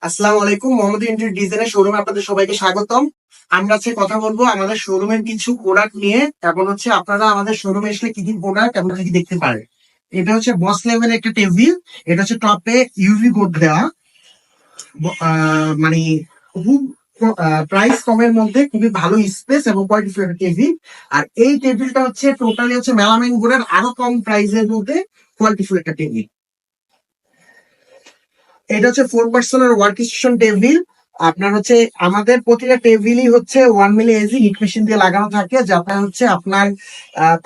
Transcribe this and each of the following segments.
আসসালামু আলাইকুম। মোহাম্মদ ইন্টেরিয়র ডিজাইনের শোরুমে আপনাদের সবাইকে স্বাগতম। আমরা আজকে কথা বলবো আমাদের শোরুমের কিছু প্রোডাক্ট নিয়ে, এবং হচ্ছে আপনারা আমাদের শোরুমে আসলে কি কি প্রোডাক্ট এবং কি কি দেখতে পারেন। এটা হচ্ছে বস লেভেলের একটা টেবিল। এটা হচ্ছে টপে ইউভি কোড দেওয়া, মানে খুব প্রাইস কমের মধ্যে খুবই ভালো স্পেস এবং কোয়ালিটি একটা টেবিল। আর এই টেবিলটা হচ্ছে টোটালি হচ্ছে মেলামাইন বোর্ডের আরো কম প্রাইসের মধ্যে কোয়ালিটিফুল একটা টেবিল। এটা হচ্ছে 4 পার্সনের ওয়ার্ক স্টেশন টেবিল। আপনার হচ্ছে আমাদের প্রতিটা টেবিলই হচ্ছে 1 মিলি এজি হিট মেশিন দিয়ে লাগানো থাকে, যাতে হচ্ছে আপনার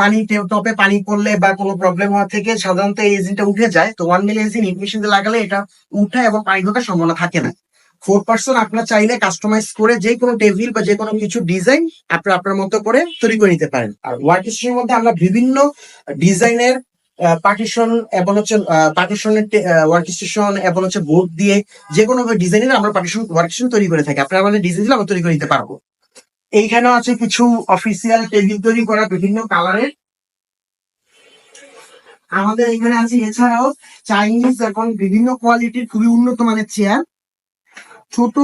পানি টপে পানি পড়লে বা কোনো প্রবলেম হওয়া থেকে সাধারণত এই এজিটা উঠে যায়। তো 1 মিলি এজি হিট মেশিন দিয়ে লাগালে এটা উঠে এবং পানি ঢোকার সম্ভাবনা থাকে না। 4 পার্সন আপনার চাইলে কাস্টমাইজ করে যে কোনো টেবিল বা যে কোনো কিছু ডিজাইন আপনার আপনার মতো করে তৈরি করে নিতে পারেন। আর ওয়ার্ক স্টেশনের মধ্যে আমরা বিভিন্ন ডিজাইনের পার্টিশন এবং হচ্ছে পার্টিশনের ওয়ার্ক স্টেশন এবং হচ্ছে বোর্ড দিয়ে যে কোনো ডিজাইনের আমরা পার্টিশন ওয়ার্ক স্টেশন তৈরি করে থাকি। আপনারা আমাদের ডিজাইন দিলে আমরা তৈরি করে দিতে পারবো। এইখানেও আছে কিছু অফিসিয়াল টেবিল তৈরি করা বিভিন্ন কালারের। আমাদের এখানে আছে এছাড়াও চাইনিজ এবং বিভিন্ন কোয়ালিটির খুবই উন্নত মানের চেয়ার। ছোট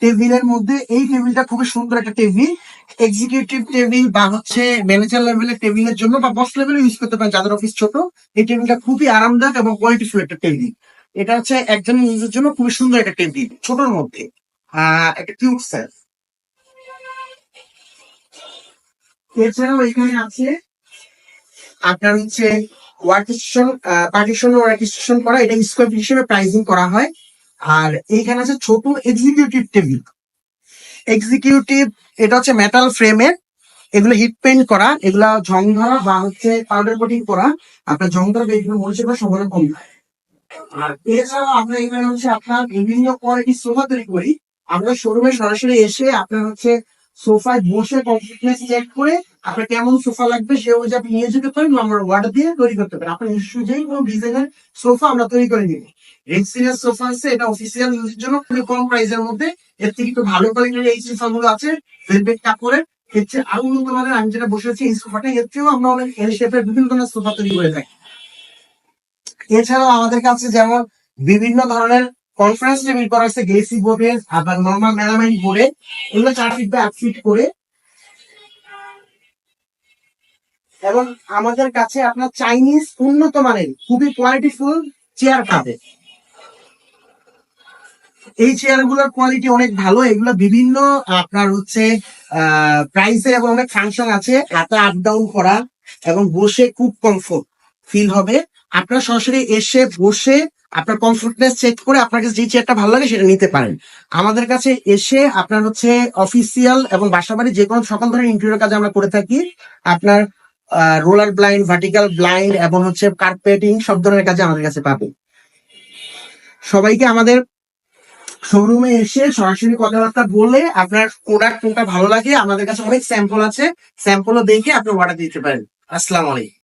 টেবিলের মধ্যে এই টেবিলটা খুবই সুন্দর একটা টেবিল। এক্সিকিউটিভ টেবিল বা হচ্ছে ম্যানেজার লেভেলের টেবিলের জন্য বা বস লেভেলে ইউজ করতে পারেন যাদের অফিস ছোট। এই টেবিলটা খুবই আরামদায়ক এবং কোয়ালিটিফুল একটা টেবিল। এটা হচ্ছে একজনের ইউজের জন্য খুবই সুন্দর একটা টেবিল, ছোটর মধ্যে একটা কিউট সাইজ। এছাড়াও এখানে আছে আপনার হচ্ছে work station, partition work station করা, এটা স্কোয়ার ফিট হিসেবে প্রাইসিং করা হয়। আর এইখানে আছে ছোট এক্সিকিউটিভ টেবিল। এক্সিকিউটিভ এটা হচ্ছে মেটাল ফ্রেমের, এগুলো হিট পেইন্ট করা, এগুলা জং ধরা বা হচ্ছে পাউডার কোটিং করা। আপনার জং ধরা এগুলো মরিচের করার সম্ভাবনা কম থাকে। আর এছাড়াও আমরা এখানে হচ্ছে আপনার বিভিন্ন কোয়ালিটির সোফা তৈরি করি। আমরা শোরুমে সরাসরি এসে আপনার হচ্ছে সোফায় বসে কমফোর্টনেস চেক করে আপনার কেমন সোফা লাগবে সে অনুযায়ী আপনি নিয়ে যেতে পারেন, আমরা অর্ডার দিয়ে তৈরি করতে পারেন। আপনার সুযোগ কোনো ডিজাইনের সোফা আমরা তৈরি করে দিই। রেক্সিনিয়ার সোফা আছে, এটা অফিসিয়াল ইউজের জন্য খুবই কম প্রাইসের মধ্যে। এর থেকে একটু ভালো কোয়ালিটির এই সোফা গুলো আছে ভেলভেট কাপড়ের। এর চেয়ে আরো উন্নত মানের আমি যেটা বসে আছি এই সোফাটা, এর চেয়েও আমরা অনেক এল শেপের বিভিন্ন ধরনের সোফা তৈরি করে থাকি। এছাড়াও আমাদের কাছে যেমন বিভিন্ন ধরনের কনফারেন্স টেবিল করা আছে গ্লেসি বোর্ডে, আবার নর্মাল মেলামাইন বোর্ডে। এগুলো 4 ফিট বা 1 ফিট করে। এবং আমাদের কাছে আপনার চাইনিজ উন্নত মানের খুবই কোয়ালিটিফুল চেয়ার পাবে। এই চেয়ার গুলোর কোয়ালিটি অনেক ভালো। এগুলো বিভিন্ন আপনার হচ্ছে প্রাইসের এবং অনেক ফাংশন আছে, হাতে আপ ডাউন করা এবং বসে খুব কমফোর্ট ফিল হবে। আপনার সরাসরি এসে বসে আপনার কমফোর্টনেস চেক করে আপনার কাছে যে চেয়ারটা ভালো লাগে সেটা নিতে পারেন। আমাদের কাছে এসে আপনার হচ্ছে অফিসিয়াল এবং বাসাবাড়ি যে কোনো সকল ধরনের ইন্টেরিয়র কাজ আমরা করে থাকি। আপনার রোলার ব্লাইন্ড, ভার্টিক্যাল ব্লাইন্ড এবং হচ্ছে কার্পেটিং সব ধরনের কাজে আমাদের কাছে পাবেন। সবাইকে আমাদের শোরুমে এসে সরাসরি কথাবার্তা বলে আপনার প্রোডাক্ট কোনটা ভালো লাগে, আমাদের কাছে অনেক স্যাম্পল আছে, স্যাম্পলও দেখে আপনি অর্ডার দিতে পারেন। আসসালামু আলাইকুম।